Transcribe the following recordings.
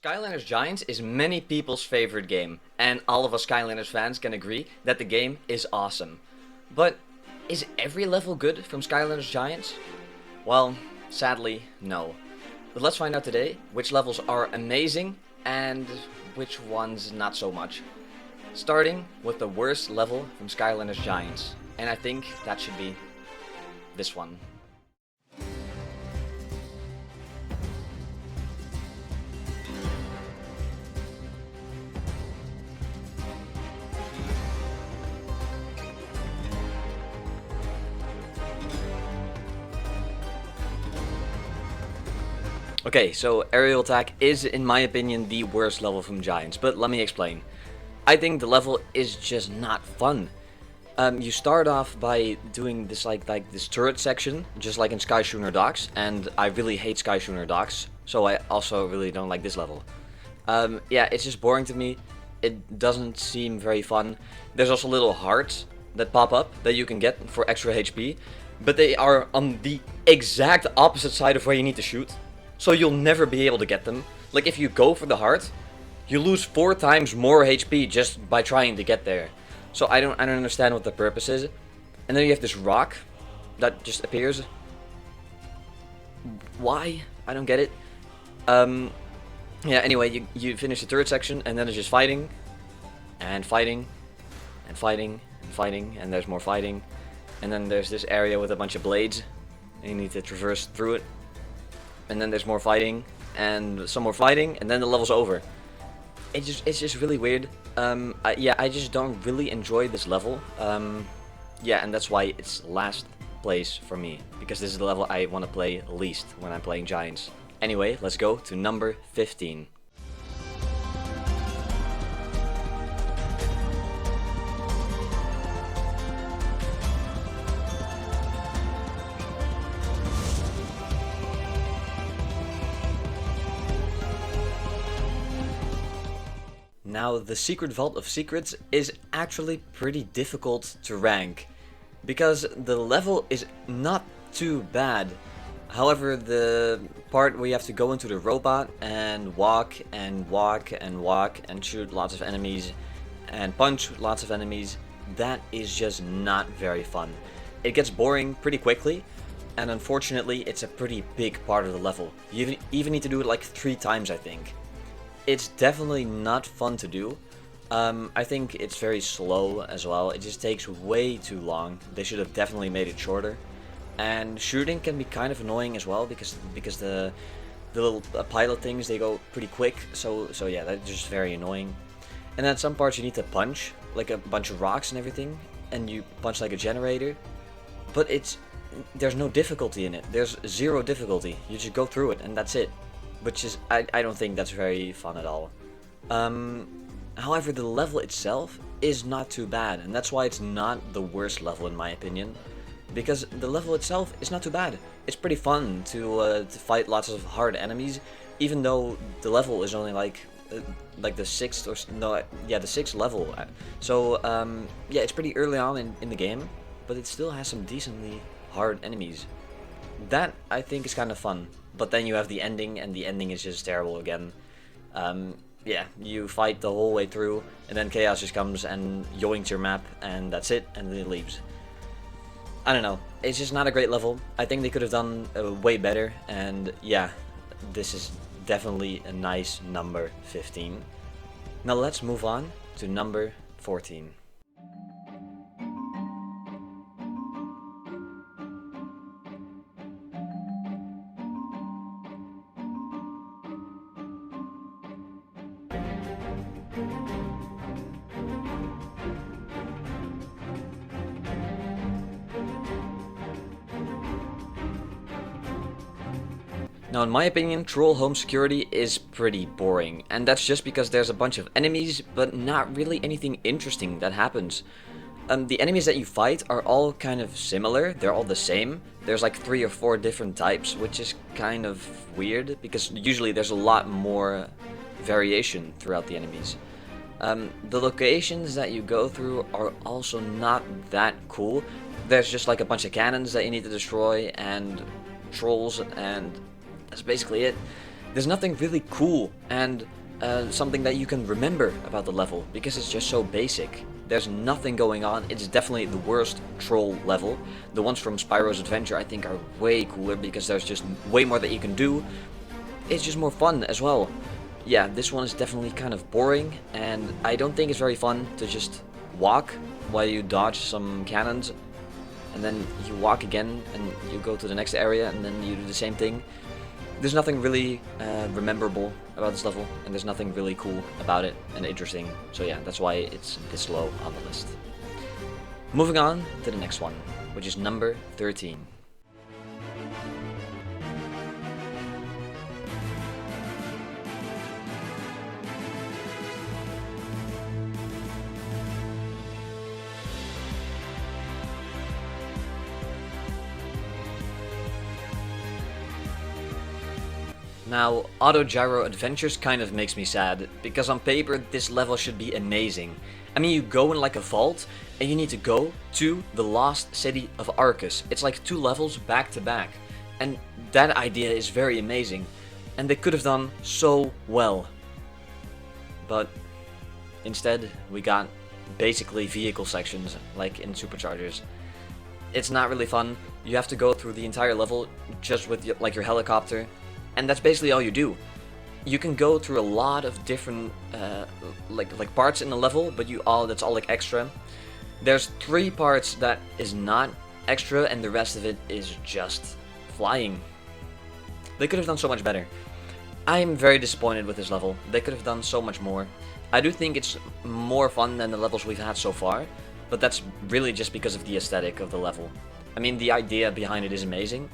Skylanders Giants is many people's favorite game, and all of us Skylanders fans can agree that the game is awesome. But is every level good from Skylanders Giants? Well, sadly, no. But let's find out today which levels are amazing and which ones not so much. Starting with the worst level from Skylanders Giants, and I think that should be this one. Okay, so aerial attack is, in my opinion, the worst level from Giants, but let me explain. I think the level is just not fun. You start off by doing this like this turret section, just like in Sky Schooner Docks, and I really hate Sky Schooner Docks, so I also really don't like this level. Yeah, it's just boring to me. It doesn't seem very fun. There's also little hearts that pop up that you can get for extra HP, but they are on the exact opposite side of where you need to shoot. So you'll never be able to get them. Like if you go for the heart, you lose 4 times more HP just by trying to get there. So I don't understand what the purpose is. And then you have this rock that just appears. Why? I don't get it. Yeah, anyway, you finish the turret section and then it's just fighting and fighting and fighting and fighting, and there's more fighting. And then there's this area with a bunch of blades and you need to traverse through it. And then there's more fighting, and some more fighting, and then the level's over. It's just really weird. Yeah, I just don't really enjoy this level. Yeah, and that's why it's last place for me, because this is the level I want to play least when I'm playing Giants. Anyway, let's go to number 15. Now, the Secret Vault of Secrets is actually pretty difficult to rank, because the level is not too bad. However, the part where you have to go into the robot and walk and walk and walk and shoot lots of enemies and punch lots of enemies, that is just not very fun. It gets boring pretty quickly, and unfortunately it's a pretty big part of the level. You even need to do it like 3 times, I think. It's definitely not fun to do. I think it's very slow as well. It just takes way too long. They should have definitely made it shorter. And shooting can be kind of annoying as well because the little pilot things, they go pretty quick. So yeah, that's just very annoying. And then some parts you need to punch like a bunch of rocks and everything, and you punch like a generator. But there's no difficulty in it. There's 0 difficulty. You just go through it and that's it. Which is, I don't think that's very fun at all. However, the level itself is not too bad, and that's why it's not the worst level in my opinion. Because the level itself is not too bad. It's pretty fun to fight lots of hard enemies, even though the level is only like the 6th or no, yeah, the 6th level. So yeah, it's pretty early on in the game, but it still has some decently hard enemies. That I think is kind of fun. But then you have the ending, and the ending is just terrible again. Yeah, you fight the whole way through, and then Chaos just comes and yoinks your map, and that's it, and then it leaves. I don't know, it's just not a great level. I think they could have done way better, and yeah, this is definitely a nice number 15. Now let's move on to number 14. Now, in my opinion, Troll Home Security is pretty boring, and that's just because there's a bunch of enemies, but not really anything interesting that happens. The enemies that you fight are all kind of similar, they're all the same. There's like 3 or 4 different types, which is kind of weird, because usually there's a lot more variation throughout the enemies. The locations that you go through are also not that cool. There's just like a bunch of cannons that you need to destroy, and trolls, and that's basically it. There's nothing really cool and something that you can remember about the level, because it's just so basic. There's nothing going on. It's definitely the worst troll level. The ones from Spyro's Adventure I think are way cooler, because there's just way more that you can do. It's just more fun as well. Yeah, this one is definitely kind of boring, and I don't think it's very fun to just walk while you dodge some cannons, and then you walk again, and you go to the next area, and then you do the same thing. There's nothing really rememberable about this level, and there's nothing really cool about it and interesting. So yeah, that's why it's this low on the list. Moving on to the next one, which is number 13. Now, Auto Gyro Adventures kind of makes me sad, because on paper this level should be amazing. I mean, you go in like a vault, and you need to go to the lost city of Arcus. It's like 2 levels back to back, and that idea is very amazing, and they could have done so well. But instead, we got basically vehicle sections, like in Superchargers. It's not really fun. You have to go through the entire level just with like your helicopter, and that's basically all you do. You can go through a lot of different like parts in the level, but that's all like extra. There's 3 parts that is not extra, and the rest of it is just flying. They could have done so much better. I'm very disappointed with this level. They could have done so much more. I do think it's more fun than the levels we've had so far, but that's really just because of the aesthetic of the level. I mean, the idea behind it is amazing,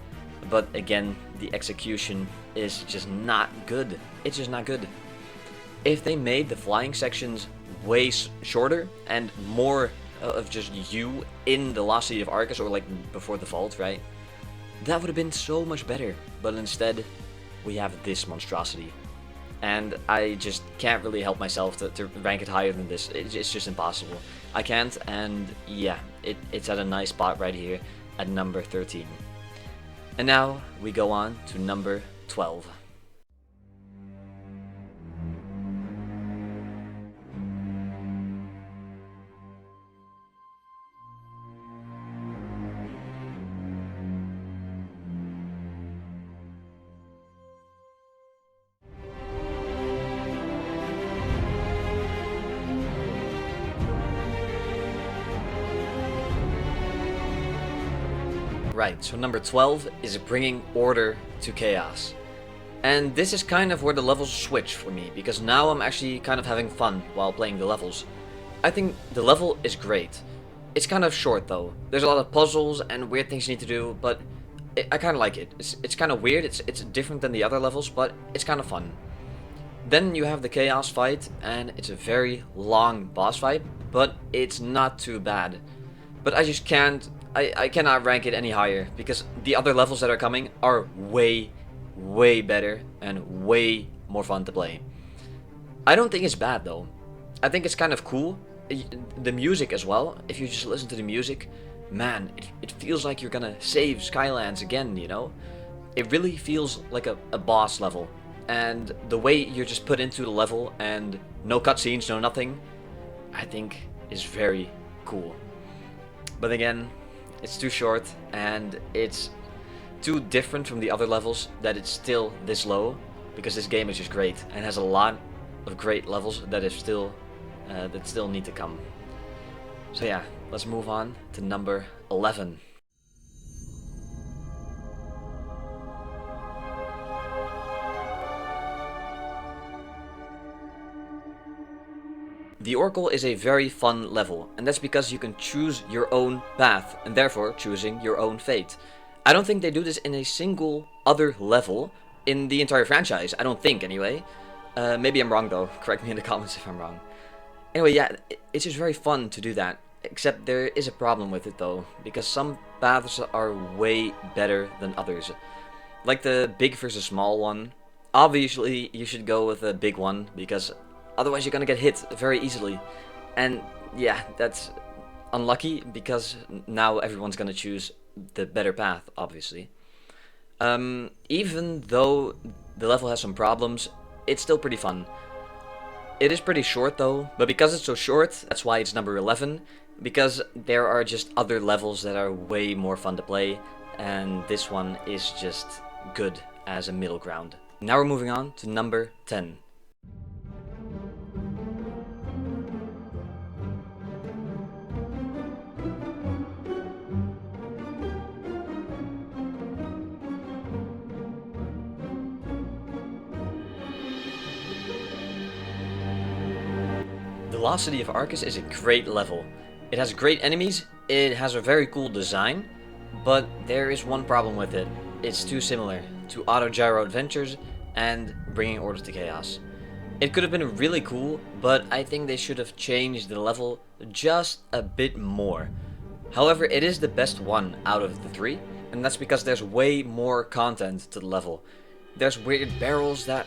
but again, the execution is just not good. It's just not good. If they made the flying sections way shorter and more of just you in the lost city of Arcus, or like before the vault, right? That would have been so much better. But instead, we have this monstrosity. And I just can't really help myself to rank it higher than this. It's just impossible. I can't, and yeah, it's at a nice spot right here at number 13. And now we go on to number 12. Right, so number 12 is bringing order to chaos. And this is kind of where the levels switch for me, because now I'm actually kind of having fun while playing the levels. I think the level is great. It's kind of short though. There's a lot of puzzles and weird things you need to do, but I kind of like it. It's kind of weird, it's different than the other levels, but it's kind of fun. Then you have the chaos fight, and it's a very long boss fight, but it's not too bad. But I just can't, I cannot rank it any higher, because the other levels that are coming are way better and way more fun to play. I don't think it's bad though. I think it's kind of cool. The music as well, if you just listen to the music, man, it feels like you're gonna save Skylands again, you know? It really feels like a boss level. And the way you're just put into the level and no cutscenes, no nothing, I think is very cool. But again, it's too short and it's too different from the other levels that it's still this low, because this game is just great and has a lot of great levels that still need to come. So yeah, let's move on to number 11. The Oracle is a very fun level, and that's because you can choose your own path, and therefore choosing your own fate. I don't think they do this in a single other level in the entire franchise. I don't think, anyway. Maybe I'm wrong though. Correct me in the comments if I'm wrong. Anyway, yeah, it's just very fun to do that. Except there is a problem with it though, because some paths are way better than others. Like the big versus small one. Obviously, you should go with the big one, because otherwise you're gonna get hit very easily. And yeah, that's unlucky, because now everyone's gonna choose the better path, obviously. Even though The level has some problems. It's still pretty fun. It is pretty short though, but because it's so short, that's why it's number 11. Because there are just other levels that are way more fun to play, and this one is just good as a middle ground. Now we're moving on to number 10. The Lost City of Arcus is a great level. It has great enemies, it has a very cool design, but there is one problem with it. It's too similar to Auto Gyro Adventures and Bringing Order to Chaos. It could have been really cool, but I think they should have changed the level just a bit more. However, it is the best one out of the three, and that's because there's way more content to the level. There's weird barrels that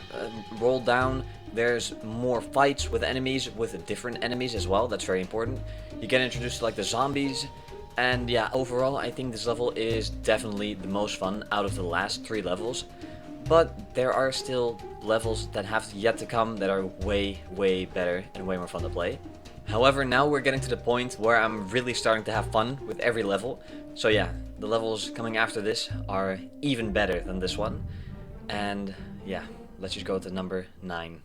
roll down, there's more fights with enemies, with different enemies as well, that's very important. You get introduced to like the zombies, and yeah, overall I think this level is definitely the most fun out of the last 3 levels. But there are still levels that have yet to come that are way better and way more fun to play. However, now we're getting to the point where I'm really starting to have fun with every level. So yeah, the levels coming after this are even better than this one. And yeah, let's just go to number 9.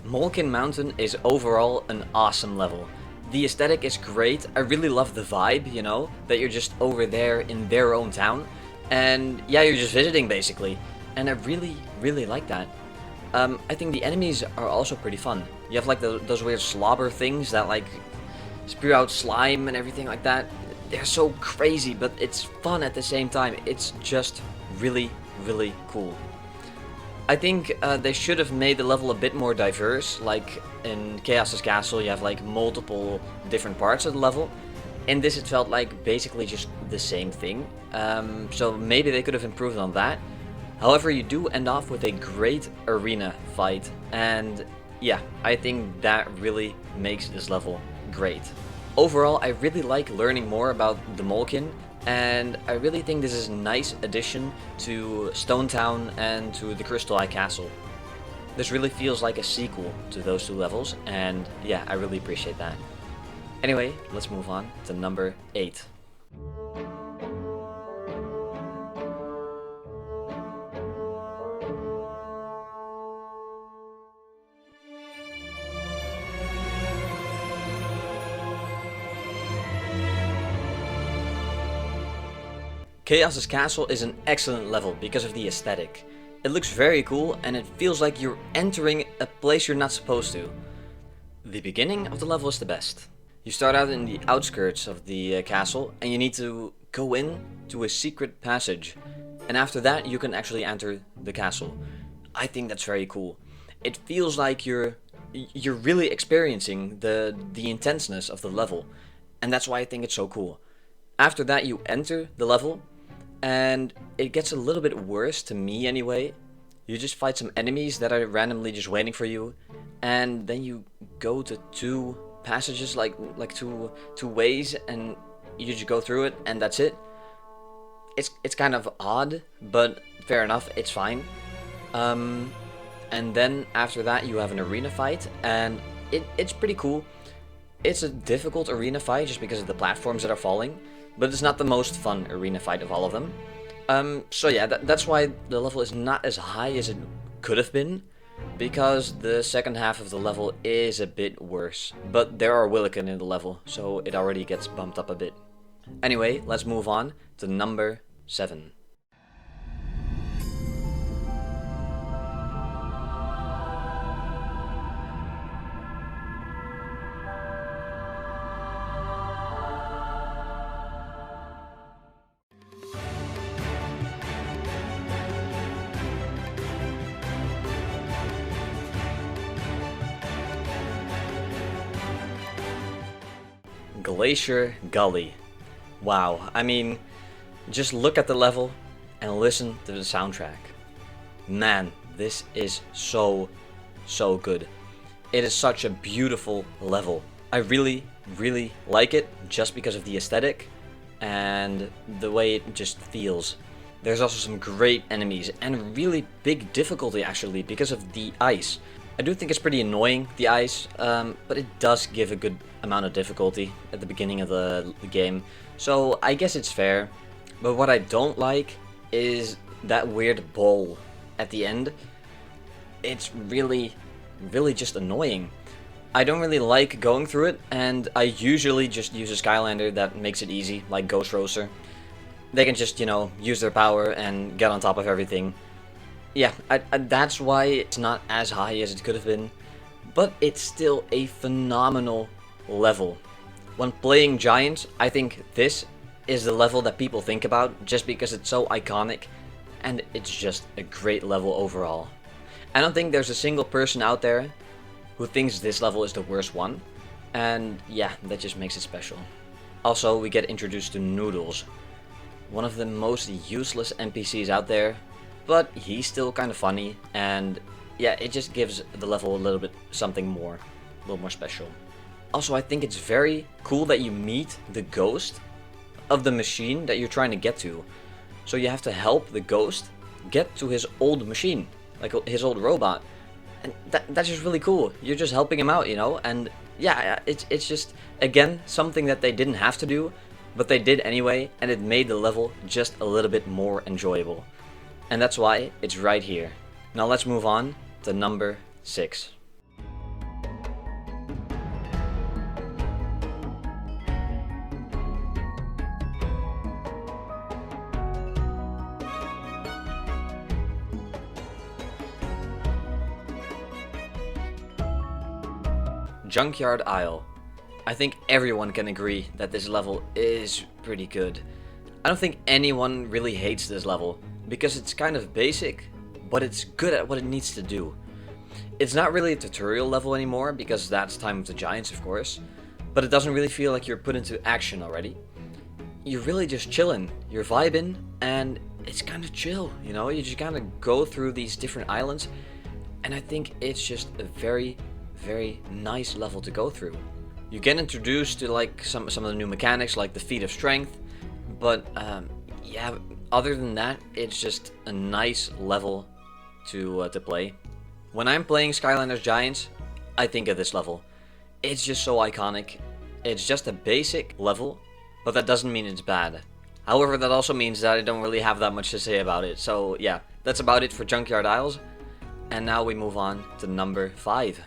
Molken Mountain is overall an awesome level. The aesthetic is great, I really love the vibe, you know, that you're just over there in their own town, and yeah, you're just visiting basically, and I really like that. I think the enemies are also pretty fun. You have like those weird slobber things that like spew out slime and everything like that. They're so crazy, but it's fun at the same time. It's just really cool. I think they should have made the level a bit more diverse, like in Chaos's Castle you have like multiple different parts of the level. In this it felt like basically just the same thing, so maybe they could have improved on that. However, you do end off with a great arena fight, and yeah, I think that really makes this level great. Overall, I really like learning more about the Molkin, and I really think this is a nice addition to Stone Town and to the Crystal Eye Castle. This really feels like a sequel to those 2 levels, and yeah, I really appreciate that. Anyway, let's move on to number 8. Chaos's Castle is an excellent level because of the aesthetic. It looks very cool and it feels like you're entering a place you're not supposed to. The beginning of the level is the best. You start out in the outskirts of the castle and you need to go in to a secret passage. And after that you can actually enter the castle. I think that's very cool. It feels like you're really experiencing the intenseness of the level. And that's why I think it's so cool. After that you enter the level, and it gets a little bit worse, to me anyway. You just fight some enemies that are randomly just waiting for you, and then you go to 2 passages, like two ways, and you just go through it, and that's it. It's kind of odd, but fair enough, it's fine. And then after that you have an arena fight, and it's pretty cool. It's a difficult arena fight just because of the platforms that are falling, but it's not the most fun arena fight of all of them. So yeah, that's why the level is not as high as it could have been, because the second half of the level is a bit worse. But there are Williken in the level, so it already gets bumped up a bit. Anyway, let's move on to number 7. Glacier Gully. wow. I mean, just look at the level and listen to the soundtrack. Man, this is so good. It is such a beautiful level. I really like it just because of the aesthetic and the way it just feels. There's also some great enemies and really big difficulty actually because of the ice. I do think it's pretty annoying, the ice, but it does give a good amount of difficulty at the beginning of the game. So I guess it's fair. But what I don't like is that weird ball at the end. It's really just annoying. I don't really like going through it, and I usually just use a Skylander that makes it easy, like Ghost Roaster. They can just, use their power and get on top of everything. Yeah, that's why it's not as high as it could have been, but it's still a phenomenal level. When playing Giants, I think this is the level that people think about just because it's so iconic, and it's just a great level overall. I don't think there's a single person out there who thinks this level is the worst one, and yeah, that just makes it special. Also, we get introduced to Noodles, one of the most useless NPCs out there, but he's still kind of funny, and yeah, it just gives the level a little bit something more, a little more special. Also, I think it's very cool that you meet the ghost of the machine that you're trying to get to. So you have to help the ghost get to his old machine, like his old robot. And that's just really cool. You're just helping him out, and yeah, it's just, again, something that they didn't have to do, but they did anyway, and it made the level just a little bit more enjoyable. And that's why it's right here. Now let's move on to number 6. Junkyard Isle. I think everyone can agree that this level is pretty good. I don't think anyone really hates this level, because it's kind of basic, but it's good at what it needs to do. It's not really a tutorial level anymore, because that's Time of the Giants, of course, but it doesn't really feel like you're put into action already. You're really just chilling, you're vibing, and it's kind of chill, you just kind of go through these different islands, and I think it's just a very nice level to go through. You get introduced to like some of the new mechanics, like the feat of strength, but yeah, other than that, it's just a nice level to play. When I'm playing Skylanders Giants, I think of this level. It's just so iconic. It's just a basic level, but that doesn't mean it's bad. However, that also means that I don't really have that much to say about it. So yeah, that's about it for Junkyard Isles. And now we move on to number 5.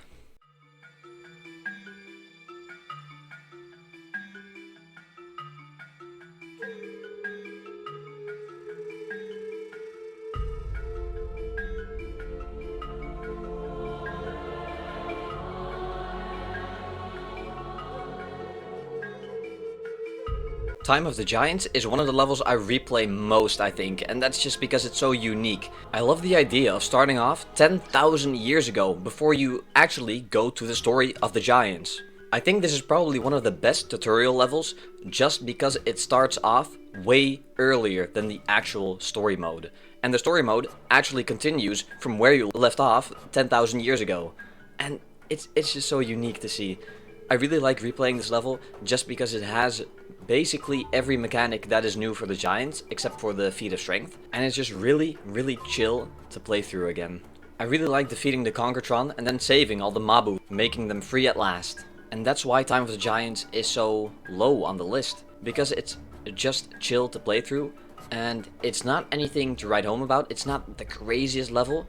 Time of the Giants is one of the levels I replay most, I think, and that's just because it's so unique. I love the idea of starting off 10,000 years ago before you actually go to the story of the Giants. I think this is probably one of the best tutorial levels just because it starts off way earlier than the actual story mode. And the story mode actually continues from where you left off 10,000 years ago. And it's just so unique to see. I really like replaying this level just because it has basically every mechanic that is new for the Giants, except for the feat of strength, and it's just really chill to play through again. I really like defeating the Conkertron and then saving all the Mabu, making them free at last. And that's why Time of the Giants is so low on the list, because it's just chill to play through, and it's not anything to write home about. It's not the craziest level,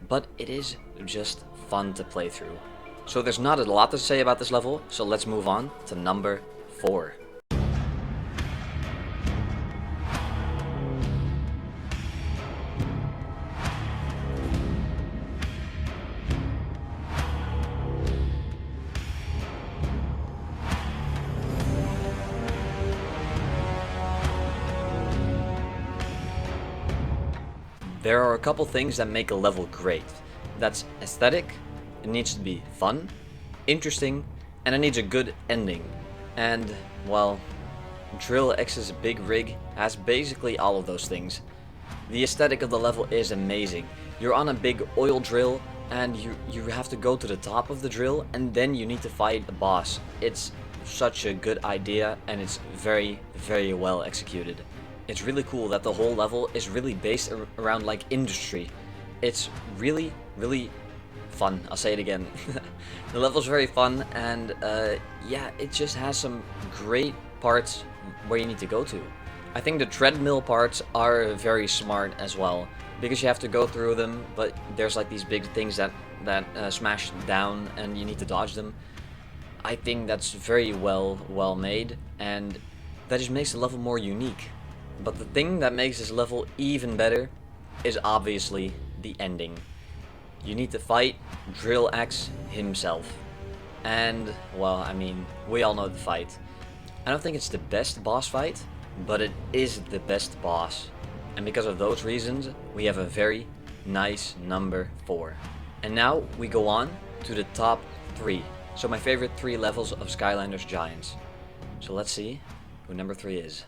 but it is just fun to play through. So there's not a lot to say about this level, so let's move on to number 4. There are a couple things that make a level great. That's aesthetic, it needs to be fun, interesting, and it needs a good ending. And, well, Drill X's big rig has basically all of those things. The aesthetic of the level is amazing. You're on a big oil drill and you have to go to the top of the drill and then you need to fight a boss. It's such a good idea and it's very, very well executed. It's really cool that the whole level is really based around like industry. It's really, really fun. I'll say it again. The level's very fun and yeah, it just has some great parts where you need to go to. I think the treadmill parts are very smart as well, because you have to go through them, but there's like these big things that smash down and you need to dodge them. I think that's very well made, and that just makes the level more unique. But the thing that makes this level even better is obviously the ending. You need to fight Drill X himself. And, well, I mean, we all know the fight. I don't think it's the best boss fight, but it is the best boss. And because of those reasons, we have a very nice number 4. And now we go on to the top 3. So my favorite 3 levels of Skylanders Giants. So let's see who number 3 is.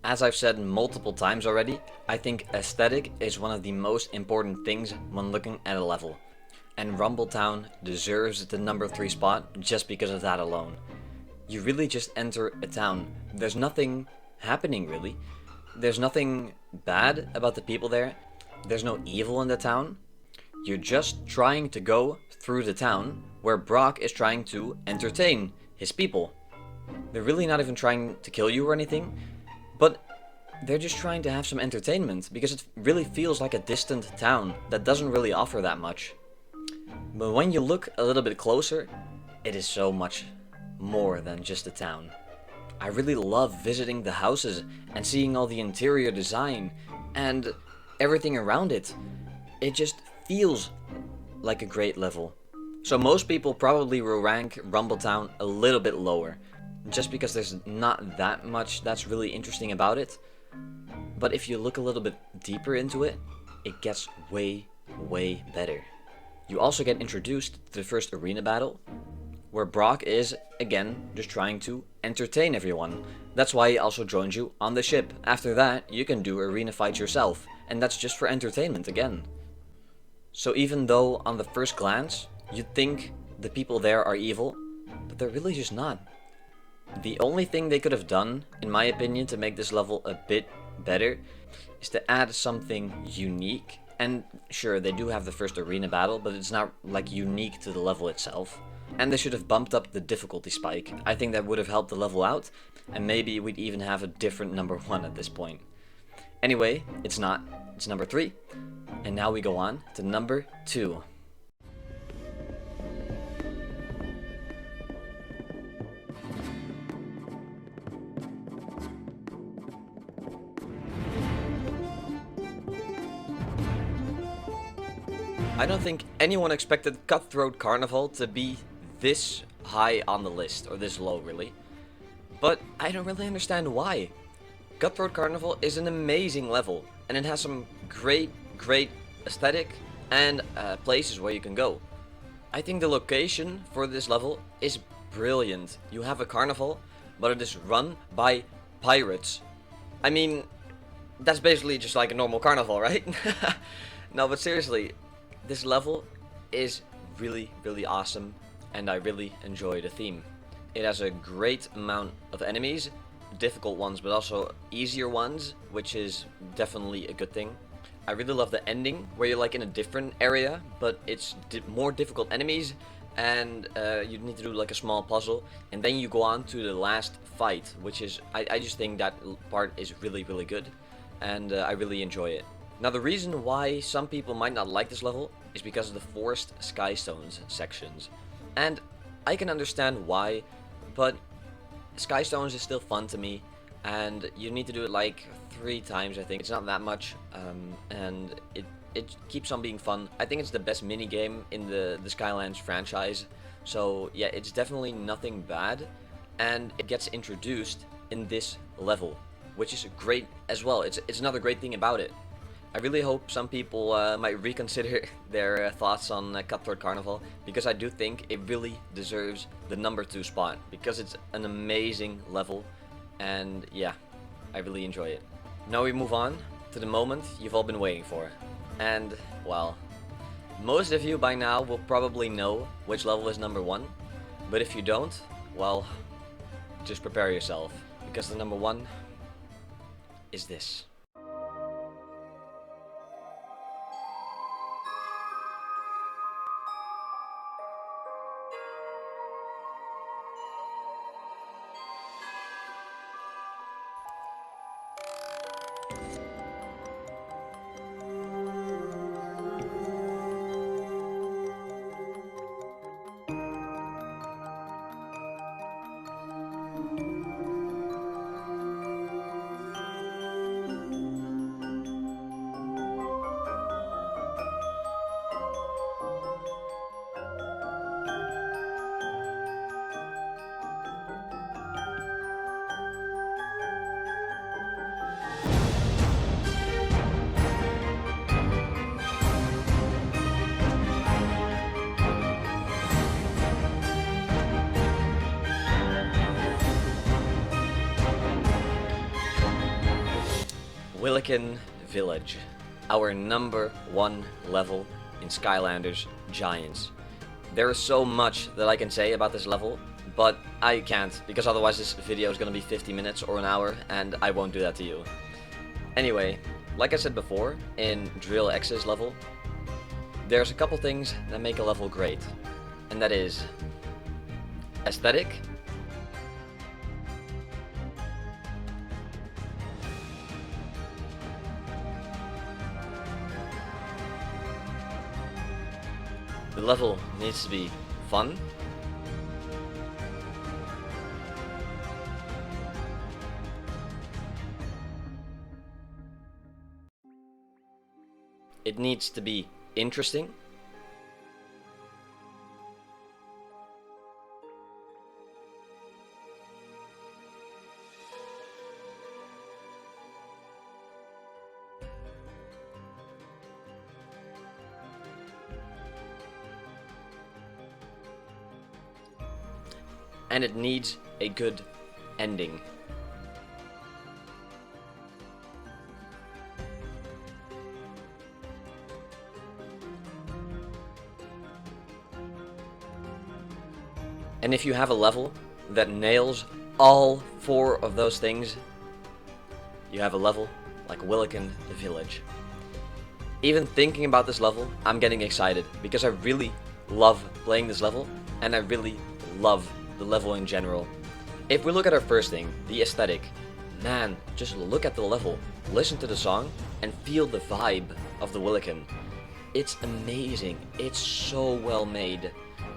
As I've said multiple times already, I think aesthetic is one of the most important things when looking at a level. And Rumbletown deserves the number 3 spot just because of that alone. You really just enter a town. There's nothing happening really. There's nothing bad about the people there. There's no evil in the town. You're just trying to go through the town where Brock is trying to entertain his people. They're really not even trying to kill you or anything. But they're just trying to have some entertainment, because it really feels like a distant town that doesn't really offer that much. But when you look a little bit closer, it is so much more than just a town. I really love visiting the houses and seeing all the interior design and everything around it. It just feels like a great level. So most people probably will rank Rumbletown a little bit lower, just because there's not that much that's really interesting about it. But if you look a little bit deeper into it, it gets way better. You also get introduced to the first arena battle, where Brock is, again, just trying to entertain everyone. That's why he also joins you on the ship. After that, you can do arena fights yourself, and that's just for entertainment again. So even though on the first glance, you'd think the people there are evil, but they're really just not. The only thing they could have done, in my opinion, to make this level a bit better is to add something unique. And sure, they do have the first arena battle, but it's not like unique to the level itself. And they should have bumped up the difficulty spike. I think that would have helped the level out, and maybe we'd even have a different number 1 at this point. Anyway, it's not. It's number 3. And now we go on to number 2. I don't think anyone expected Cutthroat Carnival to be this high on the list, or this low really. But I don't really understand why. Cutthroat Carnival is an amazing level, and it has some great aesthetic and places where you can go. I think the location for this level is brilliant. You have a carnival, but it is run by pirates. I mean, that's basically just like a normal carnival, right? No, but seriously, this level is really awesome, and I really enjoy the theme. It has a great amount of enemies, difficult ones but also easier ones, which is definitely a good thing. I really love the ending, where you're like in a different area, but it's more difficult enemies, and you need to do like a small puzzle, and then you go on to the last fight, which is, I just think that part is really good, and I really enjoy it. Now the reason why some people might not like this level is because of the forced Skystones sections. And I can understand why, but Skystones is still fun to me, and you need to do it like 3 times, I think. It's not that much, and it keeps on being fun. I think it's the best mini game in the Skylanders franchise, so yeah, it's definitely nothing bad, and it gets introduced in this level. which is great as well. It's another great thing about it. I really hope some people might reconsider their thoughts on Cutthroat Carnival, because I do think it really deserves the number 2 spot, because it's an amazing level, and yeah, I really enjoy it. Now we move on to the moment you've all been waiting for, and well, most of you by now will probably know which level is number 1, but if you don't, well, just prepare yourself, because the number 1 is this. Willikin Village, our number 1 level in Skylanders Giants. There is so much that I can say about this level, but I can't, because otherwise this video is going to be 50 minutes or an hour, and I won't do that to you. Anyway, like I said before, in Drill X's level, there's a couple things that make a level great, and that is aesthetic, the level needs to be fun, it needs to be interesting, and it needs a good ending. And if you have a level that nails all 4 of those things, you have a level like Willikin Village. Even thinking about this level, I'm getting excited, because I really love playing this level, and I really love the level in general. If we look at our first thing, the aesthetic, man, just look at the level, listen to the song, and feel the vibe of the Willikin. It's amazing, it's so well made.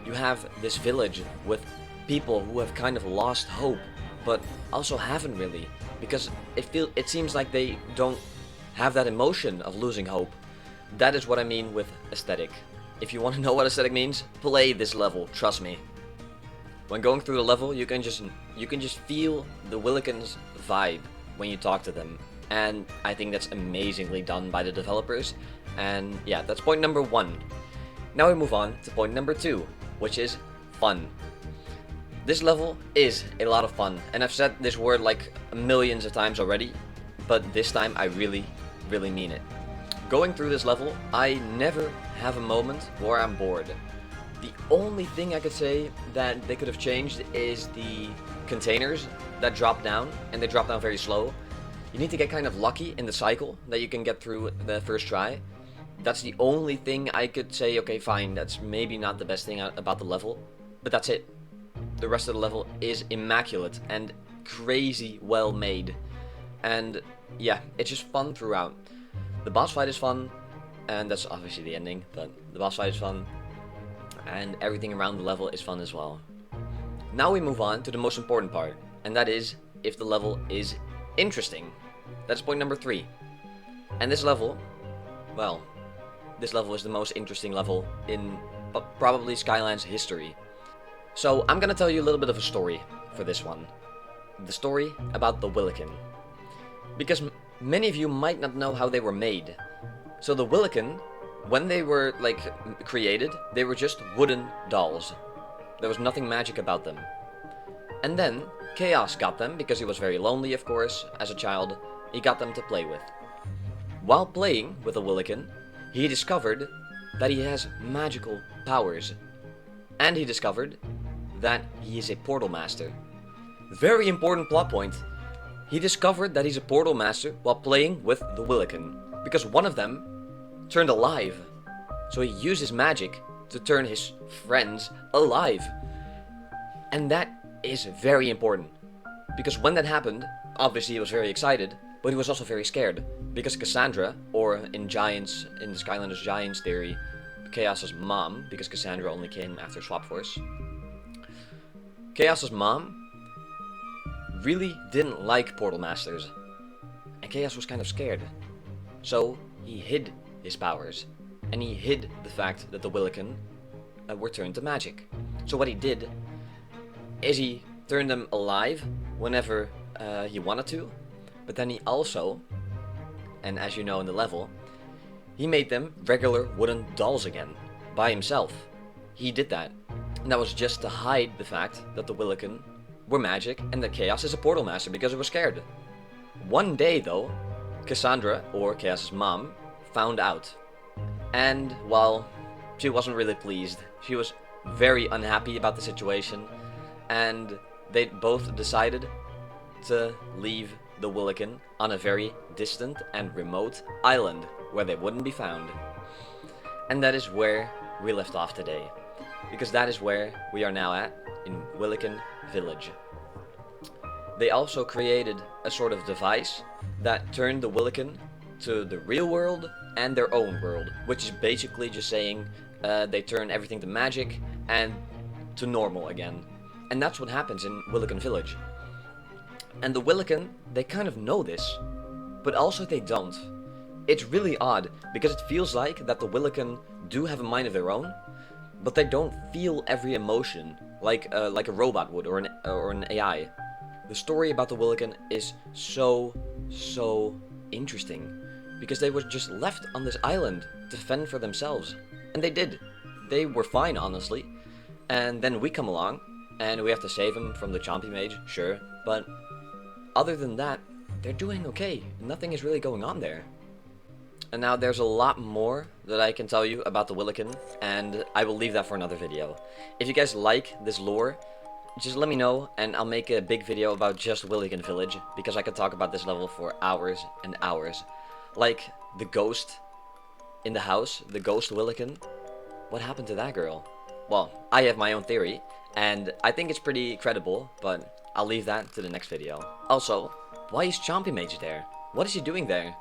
You have this village with people who have kind of lost hope, but also haven't really, because it seems like they don't have that emotion of losing hope. That is what I mean with aesthetic. If you want to know what aesthetic means, play this level, trust me. When going through the level, you can just feel the Willikin's vibe when you talk to them, and I think that's amazingly done by the developers. And yeah, that's point number 1. Now we move on to point number 2, which is fun. This level is a lot of fun, and I've said this word like millions of times already, but this time I really mean it. Going through this level, I never have a moment where I'm bored. The only thing I could say that they could have changed is the containers that drop down, and they drop down very slow. You need to get kind of lucky in the cycle that you can get through the first try. That's the only thing I could say, okay fine, that's maybe not the best thing about the level, but that's it. The rest of the level is immaculate and crazy well made. And yeah, it's just fun throughout. The boss fight is fun, and that's obviously the ending, but the boss fight is fun. And everything around the level is fun as well. Now we move on to the most important part, and that is if the level is interesting. That's point number 3. And this level, well, this level is the most interesting level in probably Skylanders history. So I'm gonna tell you a little bit of a story for this one. The story about the Willikin. because many of you might not know how they were made. So the Willikin, when they were like created, they were just wooden dolls. There was nothing magic about them. And then Chaos got them because he was very lonely, of course, as a child. He got them to play with. While playing with the Willikin, he discovered that he has magical powers. And he discovered that he is a portal master. Very important plot point. He discovered that he's a portal master while playing with the Willikin, because one of them turned alive. So he used his magic to turn his friends alive. And that is very important, because when that happened, obviously he was very excited, but he was also very scared, because Cassandra, or in Giants, in the Skylanders Giants theory, Chaos's mom, because Cassandra only came after Swap Force, Chaos's mom really didn't like Portal Masters, and Chaos was kind of scared. So he hid his powers, and he hid the fact that the Willikin were turned to magic. So what he did is he turned them alive whenever he wanted to, but then he also, and as you know in the level, he made them regular wooden dolls again, by himself. He did that, and that was just to hide the fact that the Willikin were magic and that Chaos is a portal master, because it was scared. One day though, Cassandra, or Chaos's mom, found out. And, well, she wasn't really pleased. She was very unhappy about the situation, and they both decided to leave the Willikin on a very distant and remote island where they wouldn't be found. And that is where we left off today, because that is where we are now at, in Willikin Village. They also created a sort of device that turned the Willikin to the real world and their own world, which is basically just saying they turn everything to magic and to normal again. And that's what happens in Willikin Village. And the Willikin, they kind of know this, but also they don't. It's really odd, because it feels like that the Willikin do have a mind of their own, but they don't feel every emotion like a robot would, or an AI. The story about the Willikin is so interesting, because they were just left on this island to fend for themselves. And they did. They were fine, honestly. And then we come along, and we have to save them from the Chompy Mage, sure, but other than that, they're doing okay. Nothing is really going on there. And now there's a lot more that I can tell you about the Willikin, and I will leave that for another video. If you guys like this lore, just let me know, and I'll make a big video about just Willikin Village, because I could talk about this level for hours and hours. Like, the ghost in the house, the ghost Willikin. What happened to that girl? Well, I have my own theory, and I think it's pretty credible, but I'll leave that to the next video. Also, why is Chompy Mage there? What is he doing there?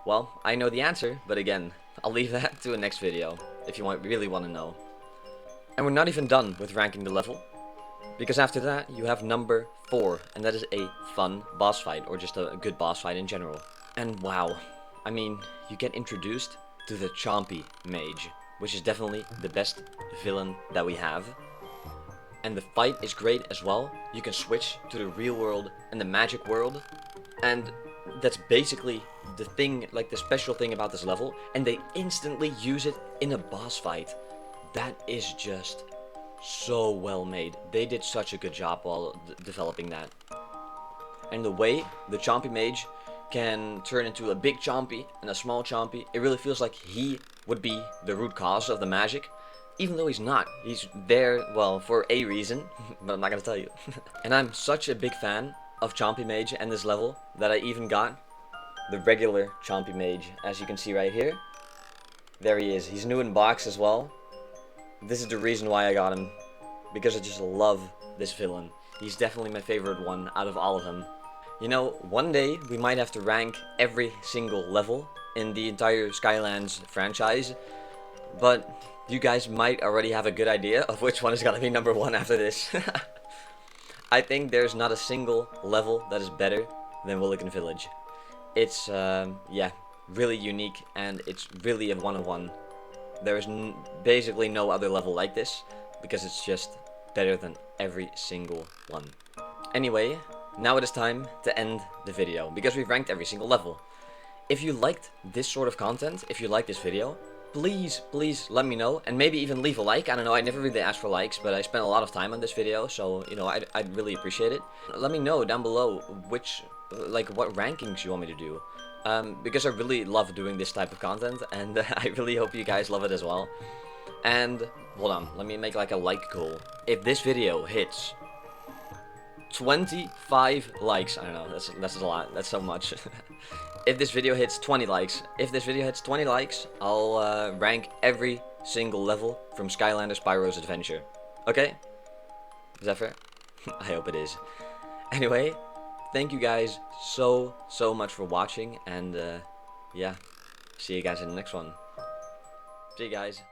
Well, I know the answer, but again, I'll leave that to the next video, if you really want to know. And we're not even done with ranking the level, because after that, you have number 4, and that is a fun boss fight, or just a good boss fight in general. And wow, I mean, you get introduced to the Chompy Mage, which is definitely the best villain that we have. And the fight is great as well. You can switch to the real world and the magic world, and that's basically the thing, like the special thing about this level, and they instantly use it in a boss fight. That is just so well made. They did such a good job while developing that. And the way the Chompy Mage can turn into a big Chompy and a small Chompy, it really feels like he would be the root cause of the magic, even though he's not. He's there, well, for a reason, but I'm not gonna tell you. And I'm such a big fan of Chompy Mage and this level that I even got the regular Chompy Mage, as you can see right here. There he is. He's new in box as well. This is the reason why I got him, because I just love this villain. He's definitely my favorite one out of all of them. You know, one day we might have to rank every single level in the entire Skylands franchise, but you guys might already have a good idea of which one is gonna be number 1 after this. I think there's not a single level that is better than Willikin Village. It's, yeah, really unique, and it's really a one-of-one. There's basically no other level like this, because it's just better than every single one. Anyway, now it is time to end the video, because we've ranked every single level. If you liked this sort of content, if you like this video, please let me know, and maybe even leave a like. I don't know, I never really asked for likes, but I spent a lot of time on this video, so, you know, I'd really appreciate it. Let me know down below what rankings you want me to do, because I really love doing this type of content, and I really hope you guys love it as well. And, hold on, let me make like a like goal. If this video hits 25 likes, I don't know, that's a lot, that's so much. If this video hits 20 likes, I'll rank every single level from Skylanders Spyro's Adventure. Okay? Is that fair? I hope it is. Anyway, thank you guys so much for watching, and yeah, see you guys in the next one. See you guys.